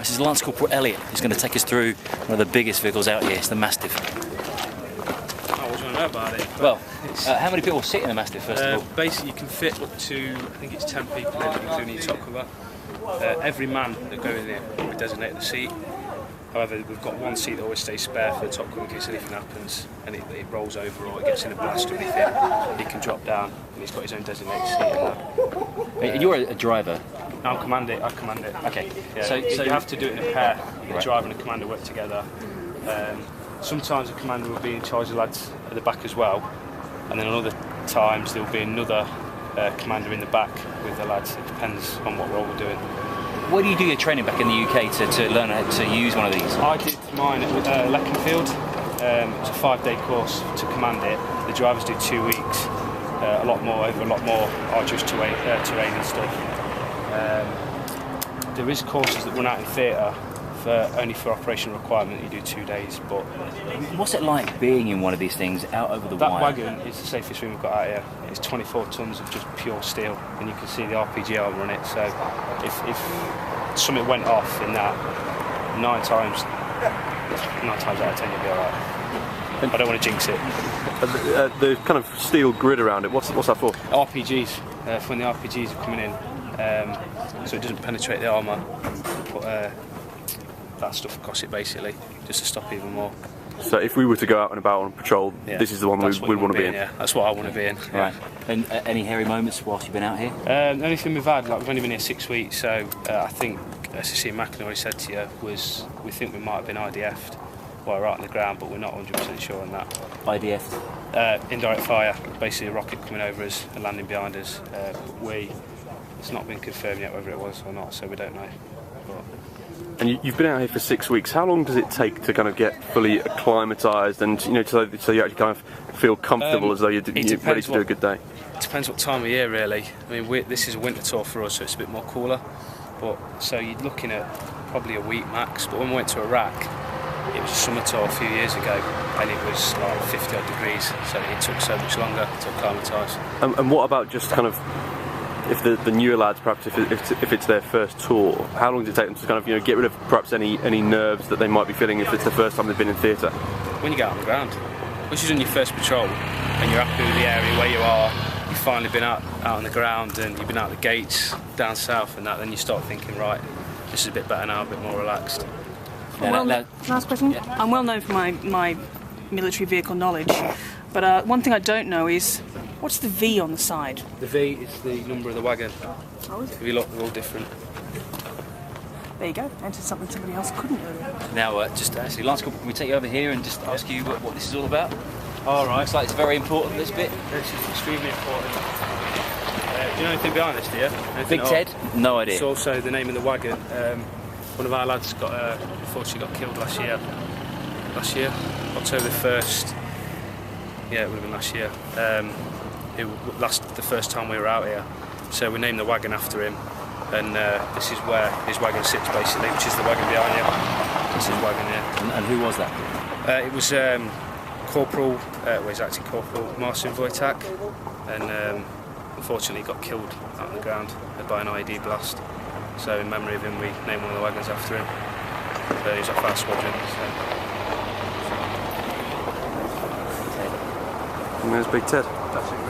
This is Lance Corporal Elliot, who's going to take us through one of the biggest vehicles out here. It's the Mastiff. I was going to know about it. Well, how many people sit in a Mastiff, first of all? Basically, you can fit up to, I think it's 10 people in, including your top cover. Every man that goes in here will be designated a seat. However, we've got one seat that always stays spare for the top cover in case anything happens and it rolls over or it gets in a blast or anything. He can drop down and he's got his own designated seat in there. You're a driver? I command it. Okay. Yeah, so you have to do it in a pair. The driver and the commander work together. Sometimes the commander will be in charge of the lads at the back as well, and then on other times there will be another commander in the back with the lads. It depends on what role we're doing. Where do you do your training back in the UK to learn how to use one of these? I did mine at Leconfield. It was a 5-day course to command it. The drivers do 2 weeks, a lot more arduous terrain and stuff. There is courses that run out in theatre only for operational requirement. You do 2 days, but what's it like being in one of these things out over the that wire? wagon is the safest thing we've got out here. It's 24 tons of just pure steel, and you can see the RPG armour on it. So if something went off in that, 9 times out of 10 you'll be alright. I don't want to jinx it. The kind of steel grid around it, what's that for? RPGs, for when the RPGs are coming in, so it doesn't penetrate the armour. Put that stuff across it basically, just to stop even more. So if we were to go out and about on patrol, this is the one we'd want to be in? Yeah, that's what I want to be in. Right. And any hairy moments whilst you've been out here? The only thing we've had, we've only been here 6 weeks, so I think, as Cecilia Macklin already said to you, was we think we might have been IDF'd while we're out on the ground, but we're not 100% sure on that. IDF'd? Indirect fire, basically a rocket coming over us and landing behind us. It's not been confirmed yet whether it was or not, so we don't know. And you've been out here for 6 weeks. How long does it take to kind of get fully acclimatised and so you actually kind of feel comfortable as though you're ready to do a good day? It depends what time of year, really. I mean, this is a winter tour for us, so it's a bit more cooler. So you're looking at probably a week max. But when we went to Iraq, it was a summer tour a few years ago, and it was like 50 odd degrees, so it took so much longer to acclimatise. And what about just kind of, if the newer lads, perhaps if it's their first tour, how long does it take them to kind of get rid of perhaps any nerves that they might be feeling if it's the first time they've been in theatre? When you get out on the ground, once you've done your first patrol and you're happy with the area where you are, you've finally been out on the ground and you've been out the gates down south and that, then you start thinking, right, this is a bit better now, a bit more relaxed. Last question. Yeah. I'm well known for my military vehicle knowledge, but one thing I don't know is, what's the V on the side? The V is the number of the wagon. Oh, is it? If you look, they're all different. There you go. Entered something somebody else couldn't earlier. Now, just actually, Lance Corporal, can we take you over here and just ask you what this is all about? All right. Looks like it's very important, this bit. This is extremely important. Do you know anything behind this, do you? Big Ted? No idea. It's also the name of the wagon. One of our lads unfortunately got killed last year. October 1st. Yeah, it would have been last year. The first time we were out here. So we named the wagon after him, and this is where his wagon sits basically, which is the wagon behind you. This is his wagon here. And who was that? It was Corporal, he's actually Corporal Marcin Wojtak, and unfortunately he got killed out on the ground by an IED blast. So in memory of him, we named one of the wagons after him. He was off our squadron. So. And there's Big Ted. That's it.